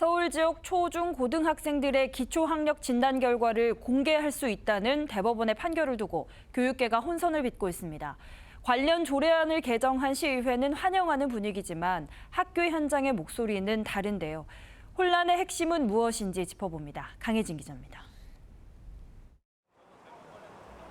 서울 지역 초, 중, 고등학생들의 기초학력 진단 결과를 공개할 수 있다는 대법원의 판결을 두고 교육계가 혼선을 빚고 있습니다. 관련 조례안을 개정한 시의회는 환영하는 분위기지만 학교 현장의 목소리는 다른데요. 혼란의 핵심은 무엇인지 짚어봅니다. 강혜진 기자입니다.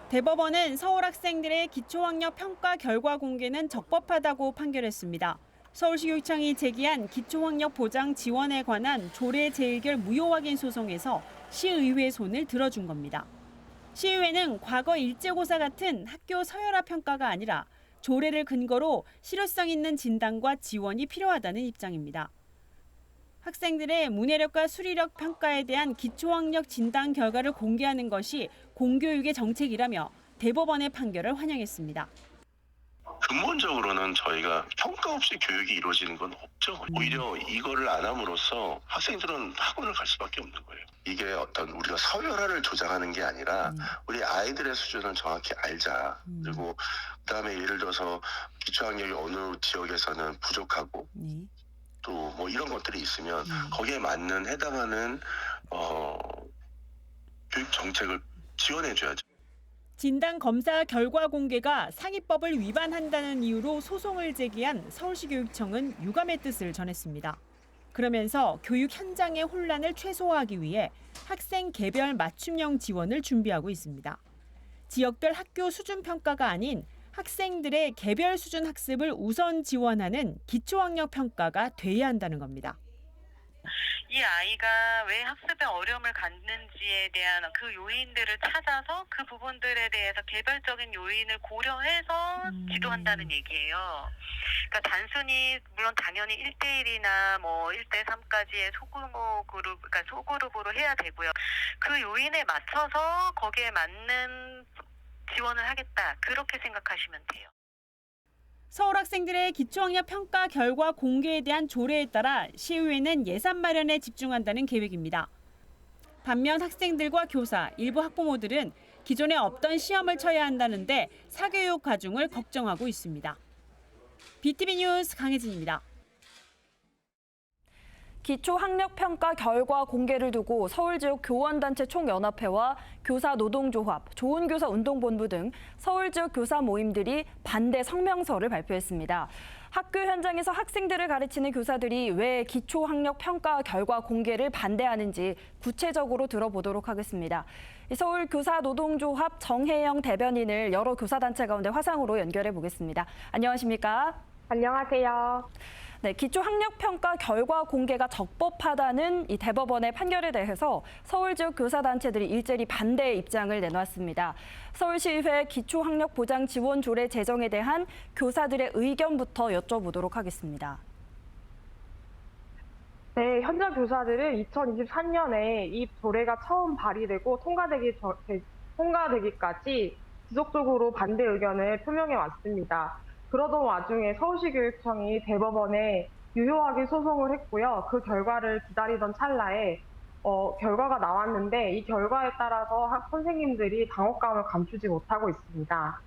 대법원은 서울 학생들의 기초학력 평가 결과 공개는 적법하다고 판결했습니다. 서울시교육청이 제기한 기초학력 보장 지원에 관한 조례 재의결 무효 확인 소송에서 시의회 손을 들어준 겁니다. 시의회는 과거 일제고사 같은 학교 서열화 평가가 아니라 조례를 근거로 실효성 있는 진단과 지원이 필요하다는 입장입니다. 학생들의 문해력과 수리력 평가에 대한 기초학력 진단 결과를 공개하는 것이 공교육의 정책이라며 대법원의 판결을 환영했습니다. 근본적으로는 저희가 평가 없이 교육이 이루어지는 건 없죠. 오히려 이거를 안 함으로써 학생들은 학원을 갈 수밖에 없는 거예요. 이게 어떤 우리가 서열화를 조장하는 게 아니라 우리 아이들의 수준을 정확히 알자. 그리고 그다음에 예를 들어서 기초학력이 어느 지역에서는 부족하고 또 뭐 이런 것들이 있으면 거기에 맞는 해당하는 교육 정책을 지원해줘야죠. 진단 검사 결과 공개가 상위법을 위반한다는 이유로 소송을 제기한 서울시 교육청은 유감의 뜻을 전했습니다. 그러면서 교육 현장의 혼란을 최소화하기 위해 학생 개별 맞춤형 지원을 준비하고 있습니다. 지역별 학교 수준 평가가 아닌 학생들의 개별 수준 학습을 우선 지원하는 기초학력 평가가 돼야 한다는 겁니다. 이 아이가 왜 학습에 어려움을 갖는지에 대한 그 요인들을 찾아서 그 부분들에 대해서 개별적인 요인을 고려해서 지도한다는 얘기예요. 그러니까 단순히 물론 당연히 1대1이나 뭐 1대3까지의 소그룹으로 해야 되고요. 그 요인에 맞춰서 거기에 맞는 지원을 하겠다. 그렇게 생각하시면 돼요. 서울 학생들의 기초학력 평가 결과 공개에 대한 조례에 따라 시의회는 예산 마련에 집중한다는 계획입니다. 반면 학생들과 교사, 일부 학부모들은 기존에 없던 시험을 쳐야 한다는데 사교육 과중을 걱정하고 있습니다. BTV 뉴스 강혜진입니다. 기초학력평가 결과 공개를 두고 서울지역 교원단체 총연합회와 교사노동조합, 좋은교사운동본부 등 서울지역 교사 모임들이 반대 성명서를 발표했습니다. 학교 현장에서 학생들을 가르치는 교사들이 왜 기초학력평가 결과 공개를 반대하는지 구체적으로 들어보도록 하겠습니다. 서울교사노동조합 정혜영 대변인을 여러 교사단체 가운데 화상으로 연결해 보겠습니다. 안녕하십니까? 안녕하세요. 네, 기초학력평가 결과 공개가 적법하다는 이 대법원의 판결에 대해서 서울 지역 교사단체들이 일제히 반대 입장을 내놨습니다. 서울시의회 기초학력보장지원조례 제정에 대한 교사들의 의견부터 여쭤보도록 하겠습니다. 네, 현장 교사들은 2023년에 이 조례가 처음 발의되고 통과되기까지 지속적으로 반대 의견을 표명해 왔습니다. 그러던 와중에 서울시 교육청이 대법원에 유효하게 소송을 했고요. 그 결과를 기다리던 찰나에 결과가 나왔는데 이 결과에 따라서 선생님들이 당혹감을 감추지 못하고 있습니다.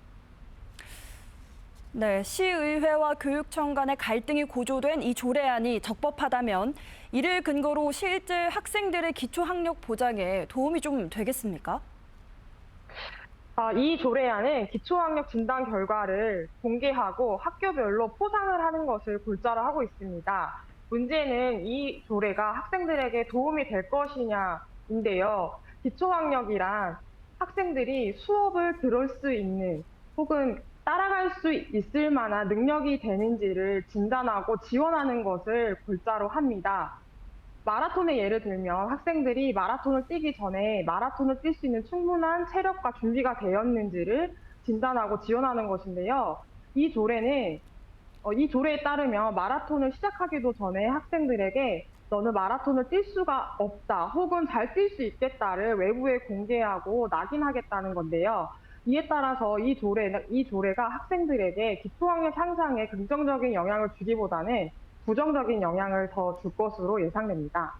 네, 시의회와 교육청 간의 갈등이 고조된 이 조례안이 적법하다면 이를 근거로 실제 학생들의 기초학력 보장에 도움이 좀 되겠습니까? 이 조례안은 기초학력 진단 결과를 공개하고 학교별로 포상을 하는 것을 골자로 하고 있습니다. 문제는 이 조례가 학생들에게 도움이 될 것이냐인데요. 기초학력이란 학생들이 수업을 들을 수 있는 혹은 따라갈 수 있을 만한 능력이 되는지를 진단하고 지원하는 것을 골자로 합니다. 마라톤의 예를 들면 학생들이 마라톤을 뛰기 전에 마라톤을 뛸 수 있는 충분한 체력과 준비가 되었는지를 진단하고 지원하는 것인데요. 이 조례에 따르면 마라톤을 시작하기도 전에 학생들에게 너는 마라톤을 뛸 수가 없다 혹은 잘 뛸 수 있겠다를 외부에 공개하고 낙인하겠다는 건데요. 이에 따라서 이 조례가 학생들에게 기초학력 향상에 긍정적인 영향을 주기보다는 부정적인 영향을 더 줄 것으로 예상됩니다.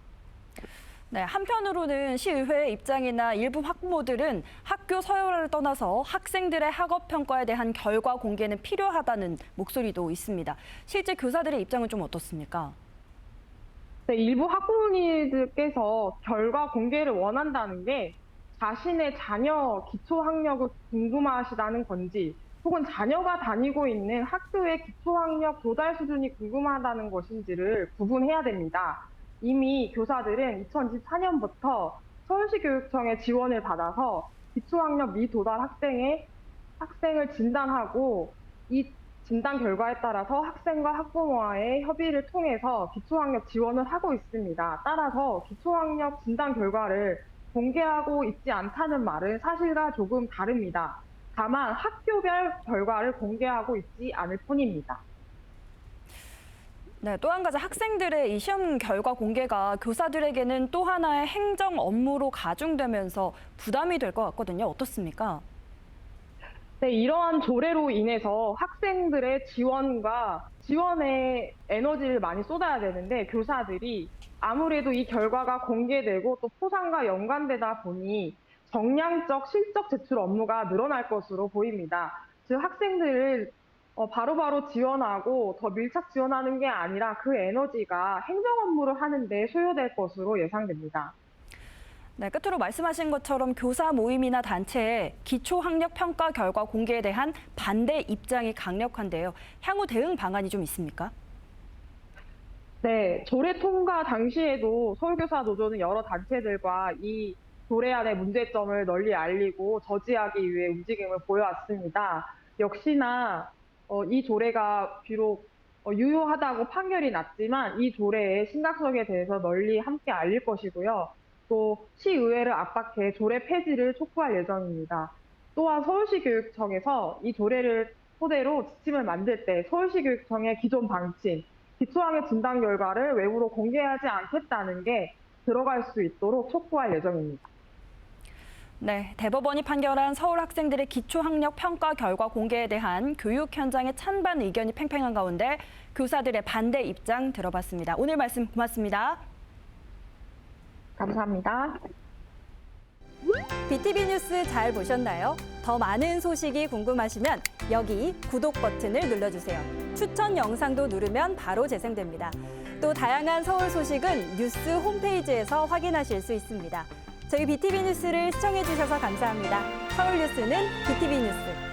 네, 한편으로는 시의회의 입장이나 일부 학부모들은 학교 서열화를 떠나서 학생들의 학업 평가에 대한 결과 공개는 필요하다는 목소리도 있습니다. 실제 교사들의 입장은 좀 어떻습니까? 네, 일부 학부모님들께서 결과 공개를 원한다는 게 자신의 자녀 기초학력을 궁금하시다는 건지 혹은 자녀가 다니고 있는 학교의 기초학력 도달 수준이 궁금하다는 것인지를 구분해야 됩니다. 이미 교사들은 2024년부터 서울시 교육청의 지원을 받아서 기초학력 미도달 학생을 진단하고 이 진단 결과에 따라서 학생과 학부모와의 협의를 통해서 기초학력 지원을 하고 있습니다. 따라서 기초학력 진단 결과를 공개하고 있지 않다는 말은 사실과 조금 다릅니다. 다만 학교별 결과를 공개하고 있지 않을 뿐입니다. 네, 또 한 가지 학생들의 이 시험 결과 공개가 교사들에게는 또 하나의 행정 업무로 가중되면서 부담이 될 것 같거든요. 어떻습니까? 네, 이러한 조례로 인해서 학생들의 지원에 에너지를 많이 쏟아야 되는데 교사들이 아무래도 이 결과가 공개되고 또 포상과 연관되다 보니 정량적 실적 제출 업무가 늘어날 것으로 보입니다. 즉 학생들을 바로바로 지원하고 더 밀착 지원하는 게 아니라 그 에너지가 행정 업무를 하는 데 소요될 것으로 예상됩니다. 네, 끝으로 말씀하신 것처럼 교사 모임이나 단체의 기초학력 평가 결과 공개에 대한 반대 입장이 강력한데요. 향후 대응 방안이 좀 있습니까? 네, 조례 통과 당시에도 서울교사 노조는 여러 단체들과 이 조례안의 문제점을 널리 알리고 저지하기 위해 움직임을 보여왔습니다. 역시나 이 조례가 비록 유효하다고 판결이 났지만 이 조례의 심각성에 대해서 널리 함께 알릴 것이고요. 또 시의회를 압박해 조례 폐지를 촉구할 예정입니다. 또한 서울시 교육청에서 이 조례를 토대로 지침을 만들 때 서울시 교육청의 기존 방침, 기초학력 진단 결과를 외부로 공개하지 않겠다는 게 들어갈 수 있도록 촉구할 예정입니다. 네, 대법원이 판결한 서울 학생들의 기초학력 평가 결과 공개에 대한 교육 현장의 찬반 의견이 팽팽한 가운데 교사들의 반대 입장 들어봤습니다. 오늘 말씀 고맙습니다. 감사합니다. BTV 뉴스 잘 보셨나요? 더 많은 소식이 궁금하시면 여기 구독 버튼을 눌러주세요. 추천 영상도 누르면 바로 재생됩니다. 또 다양한 서울 소식은 뉴스 홈페이지에서 확인하실 수 있습니다. 저희 BTV 뉴스를 시청해주셔서 감사합니다. 서울 뉴스는 BTV 뉴스.